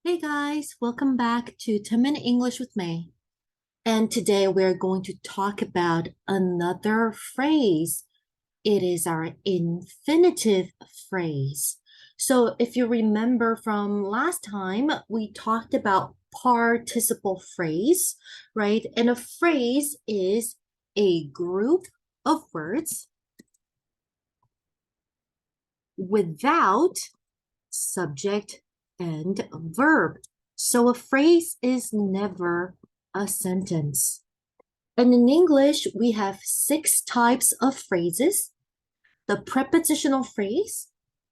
Hey guys, welcome back to 10-Minute English with May. And today we're going to talk about another phrase. It is our infinitive phrase. So if you remember from last time, we talked about participial phrase, right? And a phrase is a group of words without subject and verb. So a phrase is never a sentence. And in English, we have 6 types of phrases. The prepositional phrase,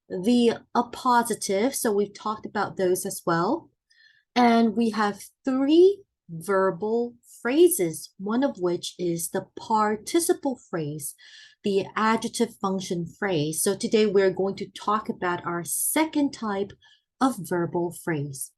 the appositive, so we've talked about those as well. And we have 3 verbal phrases, one of which is the participial phrase, the adjective function phrase. So today we're going to talk about our second type of verbal phrase.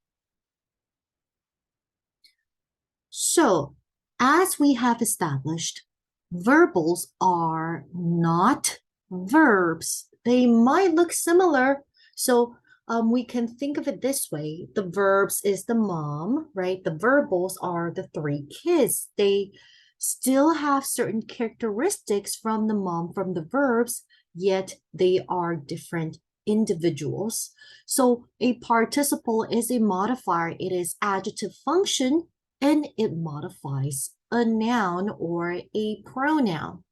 So, as we have established, verbals are not verbs. They might look similar. So we can think of it this way. The verbs is the mom, right? The verbals are the 3 kids. They still have certain characteristics from the mom, from the verbs, yet they are different individuals. So a participle is a modifier. It is adjective function and it modifies a noun or a pronoun.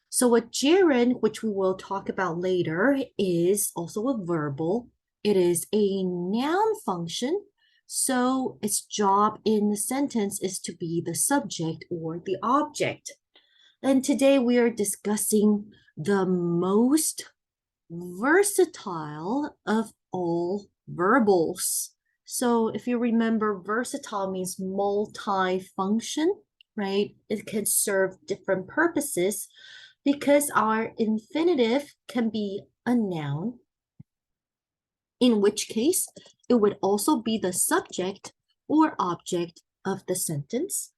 So a gerund, which we will talk about later, is also a verbal. It is a noun function. So its job in the sentence is to be the subject or the object. And today we are discussing the most versatile of all verbals. So if you remember, versatile means multi-function, right? It can serve different purposes because our infinitive can be a noun, in which case it would also be the subject or object of the sentence.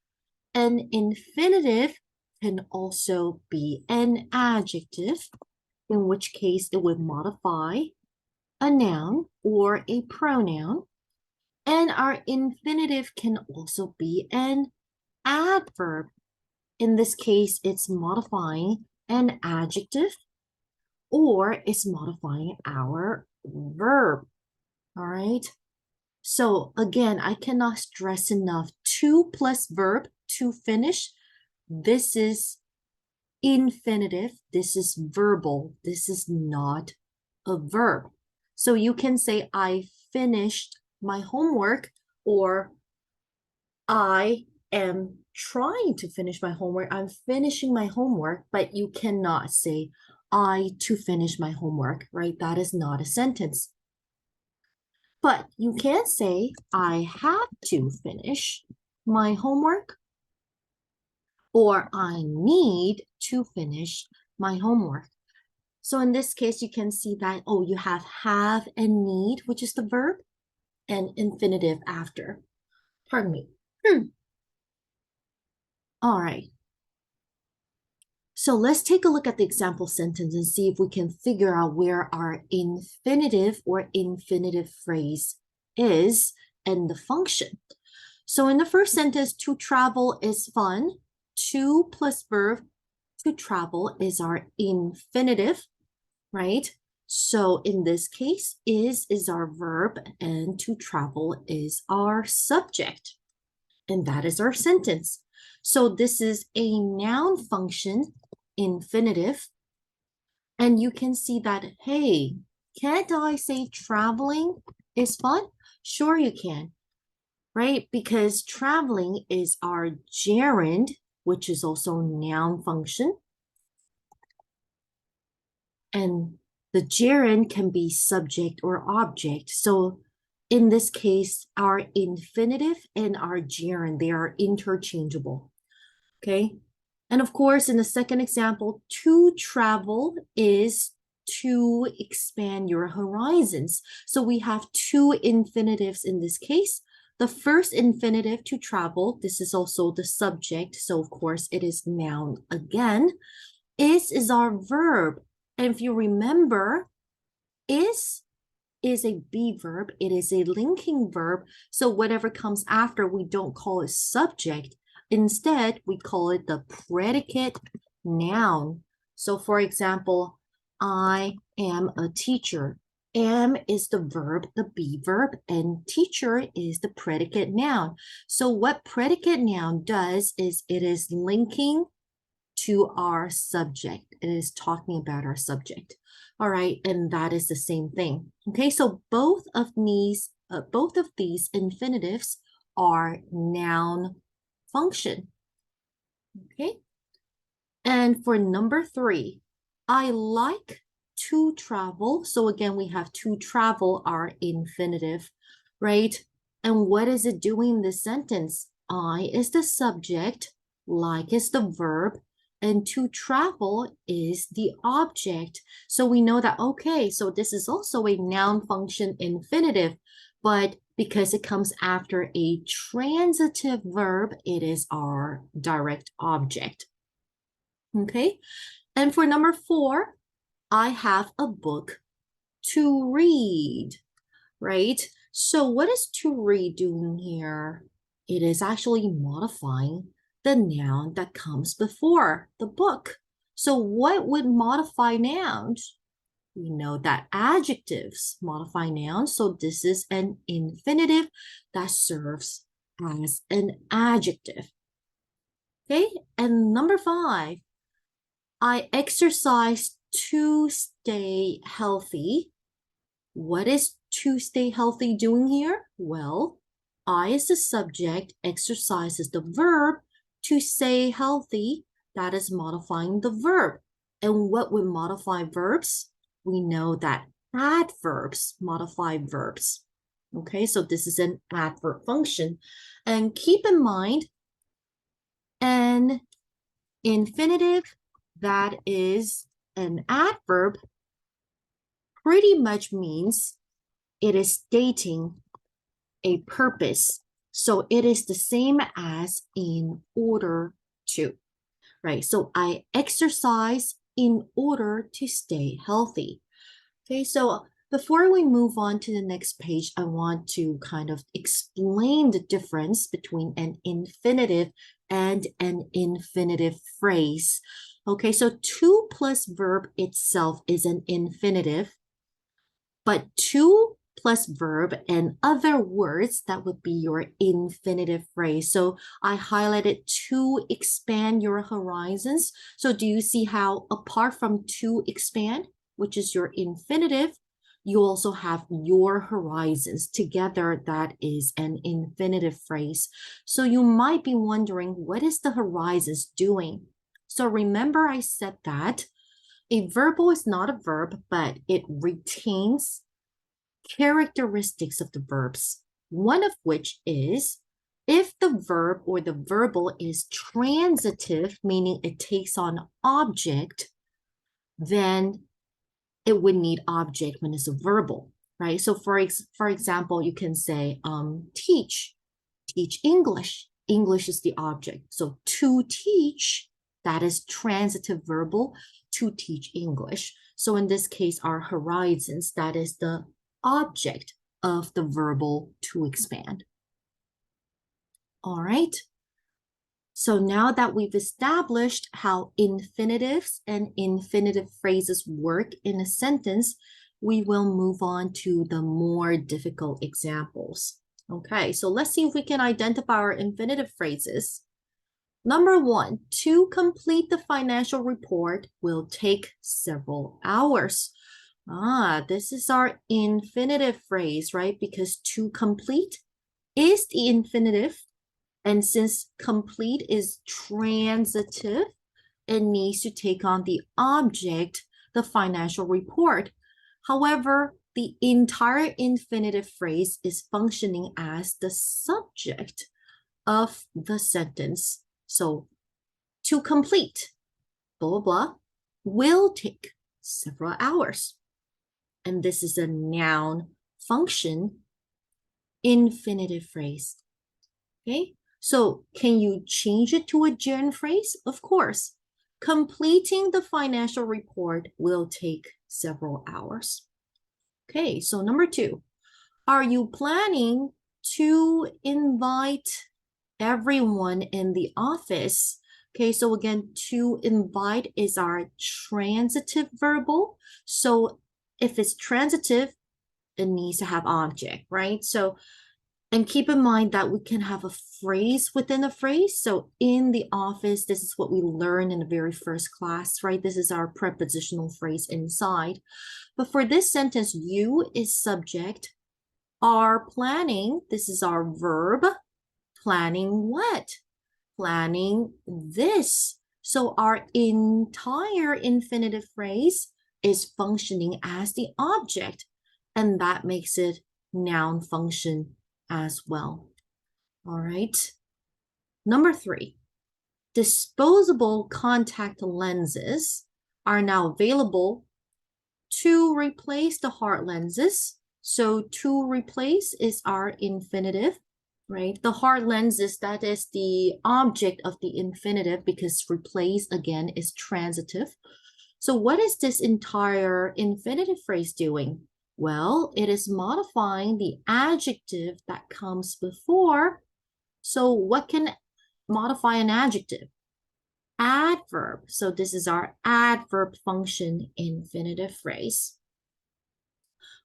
An infinitive can also be an adjective, in which case it would modify a noun or a pronoun. And our infinitive can also be an adverb. In this case, it's modifying an adjective or it's modifying our verb. All right. So again, I cannot stress enough, to plus verb, to finish. This is infinitive. This is verbal. This is not a verb. So you can say, I finished my homework, or I am trying to finish my homework. I'm finishing my homework, but you cannot say, I to finish my homework, right? That is not a sentence. But you can say, I have to finish my homework, or I need to finish my homework. So in this case, you can see that, oh, you have and need, which is the verb, and infinitive after. Pardon me. All right. So let's take a look at the example sentence and see if we can figure out where our infinitive or infinitive phrase is and the function. So in the first sentence, to travel is fun. To plus verb, to travel is our infinitive, right? So in this case, is our verb and to travel is our subject. And that is our sentence. So this is a noun function, infinitive. And you can see that, hey, can't I say traveling is fun? Sure you can, right? Because traveling is our gerund, which is also noun function. And the gerund can be subject or object. So in this case, our infinitive and our gerund, they are interchangeable. Okay. And of course, in the second example, to travel is to expand your horizons. So we have 2 infinitives in this case. The first infinitive, to travel, this is also the subject. So of course, it is noun again. Is our verb. And if you remember, is is a be verb. It is a linking verb. So whatever comes after, we don't call it subject. Instead, we call it the predicate noun. So for example, I am a teacher. Am is the verb, the be verb, and teacher is the predicate noun. So what predicate noun does is it is linking to our subject. It is talking about our subject. All right, and that is the same thing. Okay, so both of these infinitives are noun function. Okay, and for number 3, I like to travel. So again, we have to travel, our infinitive, right? And what is it doing in this sentence? I is the subject, like is the verb, and to travel is the object. So we know that, okay, so this is also a noun function infinitive, but because it comes after a transitive verb, it is our direct object. Okay, and for number 4, I have a book to read, right? So what is to read doing here? It is actually modifying the noun that comes before the book. So what would modify nouns? We know that adjectives modify nouns. So this is an infinitive that serves as an adjective. Okay, and number 5, I exercise to stay healthy. What is to stay healthy doing here? Well, I is the subject, exercise is the verb, to stay healthy, that is modifying the verb. And what would modify verbs? We know that adverbs modify verbs. Okay, so this is an adverb function. And keep in mind, an infinitive that is an adverb pretty much means it is stating a purpose. So it is the same as in order to, right? So I exercise in order to stay healthy. Okay, so before we move on to the next page, I want to kind of explain the difference between an infinitive and an infinitive phrase. Okay, so to plus verb itself is an infinitive, but to plus verb and other words, that would be your infinitive phrase. So I highlighted to expand your horizons. So do you see how apart from to expand, which is your infinitive, you also have your horizons together? That is an infinitive phrase. So you might be wondering, what is the horizons doing? So remember I said that a verbal is not a verb, but it retains characteristics of the verbs, one of which is if the verb or the verbal is transitive, meaning it takes on object, then it would need object when it's a verbal, right? So for example, you can say teach English. English is the object. So to teach, that is transitive verbal, to teach English. So in this case, our horizons, that is the object of the verbal to expand. All right. So now that we've established how infinitives and infinitive phrases work in a sentence, we will move on to the more difficult examples. Okay, so let's see if we can identify our infinitive phrases. Number 1, to complete the financial report will take several hours. This is our infinitive phrase, right? Because to complete is the infinitive. And since complete is transitive, it needs to take on the object, the financial report. However, the entire infinitive phrase is functioning as the subject of the sentence. So, to complete, blah, blah, blah, will take several hours. And this is a noun function infinitive phrase. Okay, so can you change it to a gerund phrase? Of course. Completing the financial report will take several hours. Okay, so number 2, are you planning to invite everyone in the office? Okay, so again, to invite is our transitive verbal. So if it's transitive, it needs to have object, right? So, and keep in mind that we can have a phrase within a phrase. So in the office, this is what we learned in the very first class, right? This is our prepositional phrase inside. But for this sentence, you is subject, are planning, this is our verb. Planning what? Planning this. So our entire infinitive phrase is functioning as the object, and that makes it noun function as well. All right. Number 3, disposable contact lenses are now available to replace the hard lenses. So to replace is our infinitive, right? The hard lenses, that is the object of the infinitive because replace again is transitive. So what is this entire infinitive phrase doing? Well, it is modifying the adjective that comes before. So what can modify an adjective? Adverb. So this is our adverb function infinitive phrase.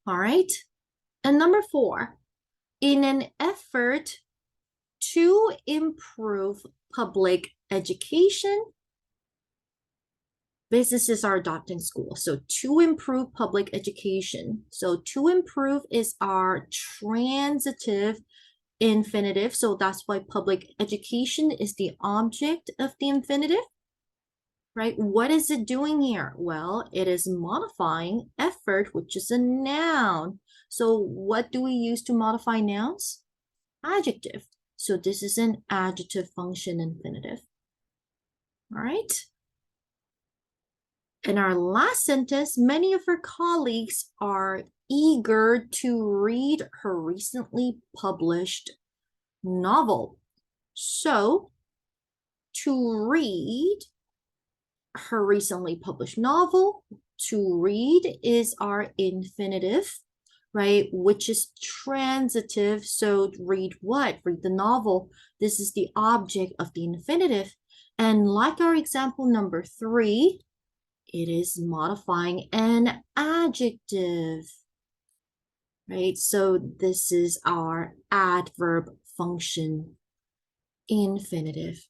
All right. And number 4, in an effort to improve public education, businesses are adopting schools. So to improve public education. So to improve is our transitive infinitive. So that's why public education is the object of the infinitive, right? What is it doing here? Well, it is modifying effort, which is a noun. So what do we use to modify nouns? Adjective. So this is an adjective function infinitive. All right. In our last sentence, many of her colleagues are eager to read her recently published novel. So to read her recently published novel, to read is our infinitive, right? Which is transitive. So read what? Read the novel. This is the object of the infinitive. And like our example number 3, it is modifying an adjective, right? So this is our adverb function infinitive,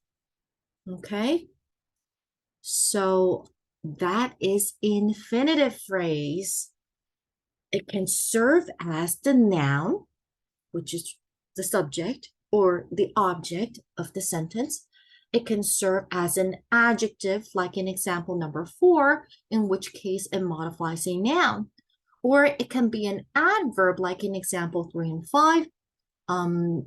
okay? So that is infinitive phrase. It can serve as the noun, which is the subject or the object of the sentence. It can serve as an adjective, like in example number 4, in which case it modifies a noun. Or it can be an adverb, like in example 3 and 5,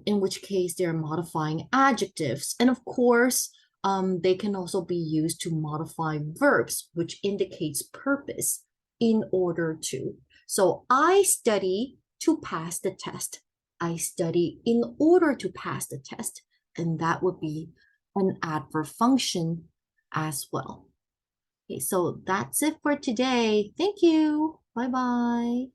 in which case they're modifying adjectives. And of course, they can also be used to modify verbs, which indicates purpose in order to. So I study to pass the test. I study in order to pass the test. And that would be an adverb function as well. Okay, so that's it for today. Thank you. Bye-bye.